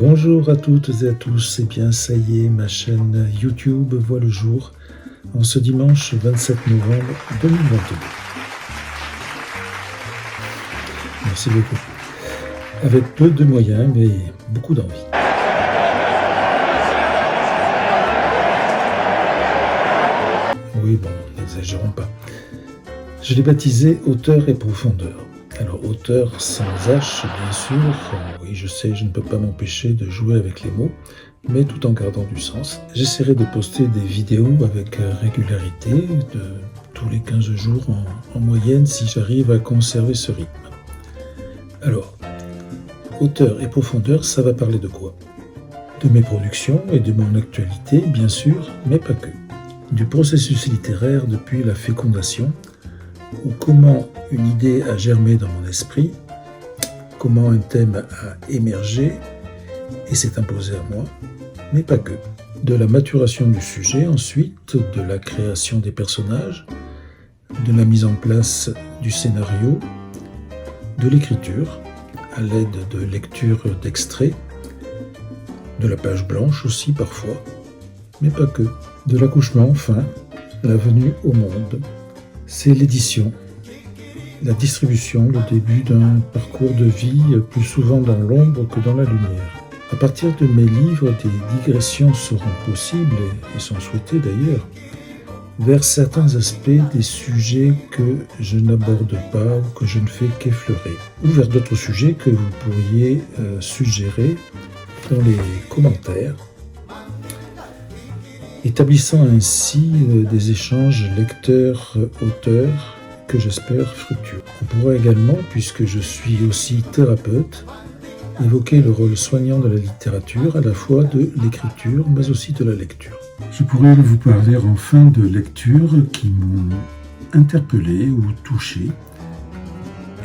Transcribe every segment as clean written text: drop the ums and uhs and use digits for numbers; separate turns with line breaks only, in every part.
Bonjour à toutes et à tous, et bien ça y est, ma chaîne YouTube voit le jour en ce dimanche 27 novembre 2022. Merci beaucoup. Avec peu de moyens, mais beaucoup d'envie. Oui, bon, n'exagérons pas. Je l'ai baptisé Hauteur et Profondeur. Alors, hauteur sans H, bien sûr. Oui, je sais, je ne peux pas m'empêcher de jouer avec les mots, mais tout en gardant du sens. J'essaierai de poster des vidéos avec régularité, de tous les 15 jours en moyenne, si j'arrive à conserver ce rythme. Alors, hauteur et profondeur, ça va parler de quoi? De mes productions et de mon actualité, bien sûr, mais pas que. Du processus littéraire depuis la fécondation, ou comment une idée a germé dans mon esprit, comment un thème a émergé et s'est imposé à moi, mais pas que. De la maturation du sujet ensuite, de la création des personnages, de la mise en place du scénario, de l'écriture, à l'aide de lecture d'extraits, de la page blanche aussi parfois, mais pas que. De l'accouchement enfin, la venue au monde. C'est l'édition, la distribution, le début d'un parcours de vie plus souvent dans l'ombre que dans la lumière. À partir de mes livres, des digressions seront possibles et sont souhaitées d'ailleurs, vers certains aspects des sujets que je n'aborde pas ou que je ne fais qu'effleurer, ou vers d'autres sujets que vous pourriez suggérer dans les commentaires, établissant ainsi des échanges lecteurs-auteurs que j'espère fructueux. On pourra également, puisque je suis aussi thérapeute, évoquer le rôle soignant de la littérature, à la fois de l'écriture, mais aussi de la lecture. Je pourrais vous parler enfin de lectures qui m'ont interpellé ou touché,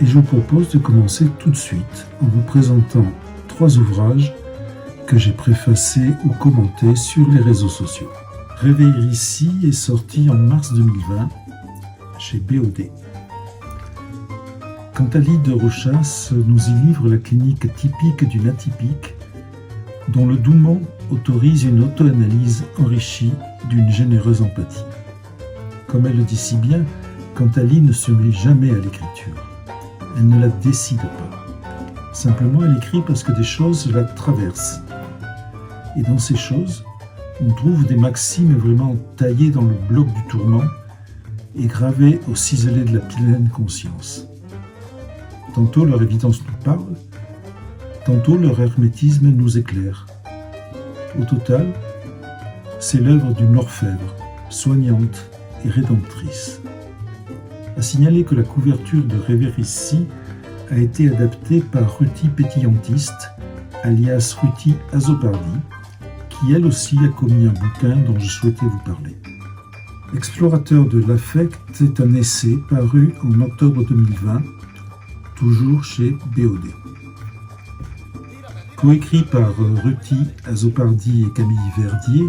et je vous propose de commencer tout de suite en vous présentant 3 ouvrages que j'ai préfacés ou commentés sur les réseaux sociaux. Réveiller ici est sorti en mars 2020 chez BOD. Quentin-Ly de Rochas nous y livre la clinique typique d'une atypique dont le doux mot autorise une auto-analyse enrichie d'une généreuse empathie. Comme elle le dit si bien, Quentin-Ly ne se met jamais à l'écriture. Elle ne la décide pas. Simplement, elle écrit parce que des choses la traversent. Et dans ces choses, on trouve des maximes vraiment taillées dans le bloc du tourment et gravées au ciselé de la pleine conscience. Tantôt leur évidence nous parle, tantôt leur hermétisme nous éclaire. Au total, c'est l'œuvre d'une orfèvre, soignante et rédemptrice. À signaler que la couverture de Réveiller ici a été adaptée par Ruti Pétillantiste, alias Ruti Azopardi, qui elle aussi a commis un bouquin dont je souhaitais vous parler. Explorateur de l'affect est un essai paru en octobre 2020, toujours chez BOD. Coécrit par Ruti Azopardi et Camille Verdier,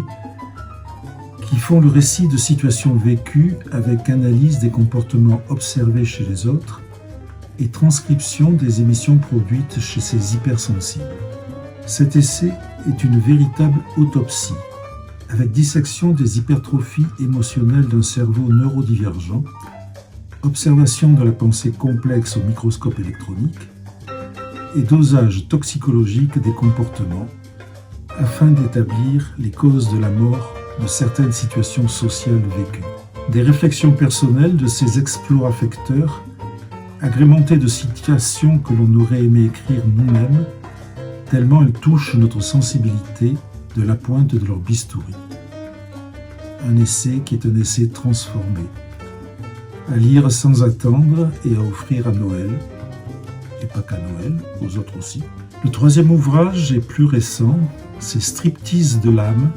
qui font le récit de situations vécues avec analyse des comportements observés chez les autres et transcription des émissions produites chez ces hypersensibles. Cet essai est une véritable autopsie, avec dissection des hypertrophies émotionnelles d'un cerveau neurodivergent, observation de la pensée complexe au microscope électronique et dosage toxicologique des comportements afin d'établir les causes de la mort de certaines situations sociales vécues. Des réflexions personnelles de ces exploraffecteurs, agrémentées de situations que l'on aurait aimé écrire nous-mêmes, tellement elles touchent notre sensibilité de la pointe de leur bistouri. Un essai qui est un essai transformé, à lire sans attendre et à offrir à Noël, et pas qu'à Noël, aux autres aussi. Le 3e ouvrage est plus récent, c'est Striptease de l'âme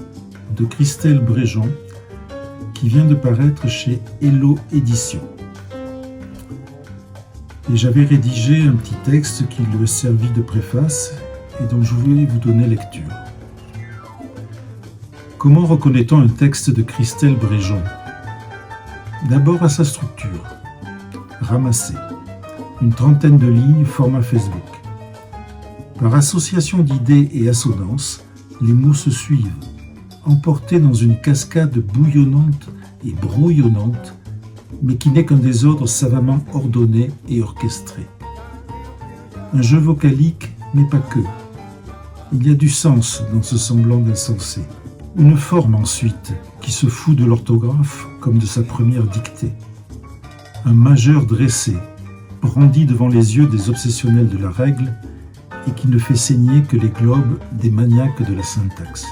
de Christelle Bréjon, qui vient de paraître chez Hello Éditions. Et j'avais rédigé un petit texte qui lui a servi de préface et dont je voulais vous donner lecture. Comment reconnaît-on un texte de Christelle Bréjon? D'abord à sa structure, ramassée, une 30aine de lignes, format Facebook. Par association d'idées et assonances, les mots se suivent, emportés dans une cascade bouillonnante et brouillonnante, mais qui n'est qu'un désordre savamment ordonné et orchestré. Un jeu vocalique, mais pas que. Il y a du sens dans ce semblant d'insensé. Une forme ensuite, qui se fout de l'orthographe comme de sa première dictée. Un majeur dressé, brandi devant les yeux des obsessionnels de la règle et qui ne fait saigner que les globes des maniaques de la syntaxe.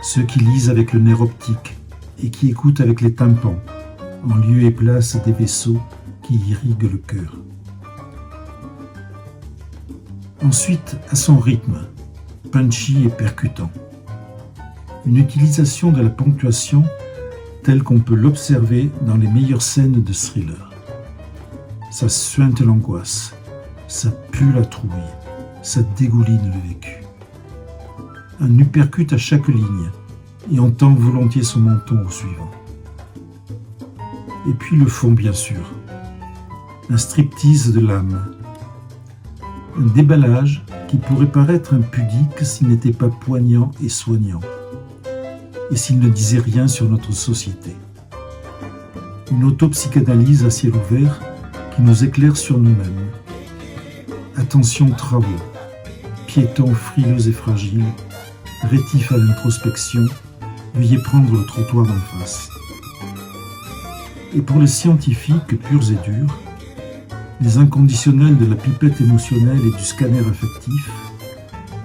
Ceux qui lisent avec le nerf optique et qui écoutent avec les tympans, en lieu et place des vaisseaux qui irriguent le cœur. Ensuite, à son rythme, punchy et percutant. Une utilisation de la ponctuation telle qu'on peut l'observer dans les meilleures scènes de thriller. Ça suinte l'angoisse, ça pue la trouille, ça dégouline le vécu. Un uppercut à chaque ligne, et on tend volontiers son menton au suivant. Et puis le fond, bien sûr. Un striptease de l'âme. Un déballage qui pourrait paraître impudique s'il n'était pas poignant et soignant, et s'il ne disait rien sur notre société. Une autopsychanalyse à ciel ouvert qui nous éclaire sur nous-mêmes. Attention travaux, piétons frileux et fragiles, rétifs à l'introspection, veuillez prendre le trottoir d'en face. Et pour les scientifiques purs et durs, les inconditionnels de la pipette émotionnelle et du scanner affectif,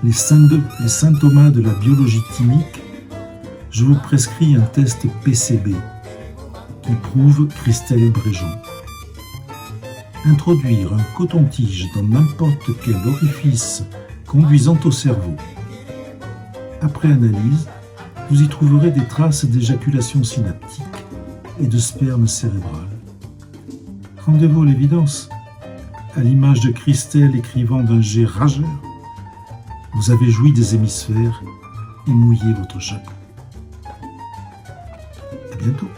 les saint Thomas de la biologie chimique, je vous prescris un test PCB qui prouve Christelle Bréjon. Introduire un coton-tige dans n'importe quel orifice conduisant au cerveau. Après analyse, vous y trouverez des traces d'éjaculation synaptique et de sperme cérébral. Rendez-vous à l'évidence. À l'image de Christelle écrivant d'un jet rageur, vous avez joui des hémisphères et mouillé votre chapeau. À bientôt.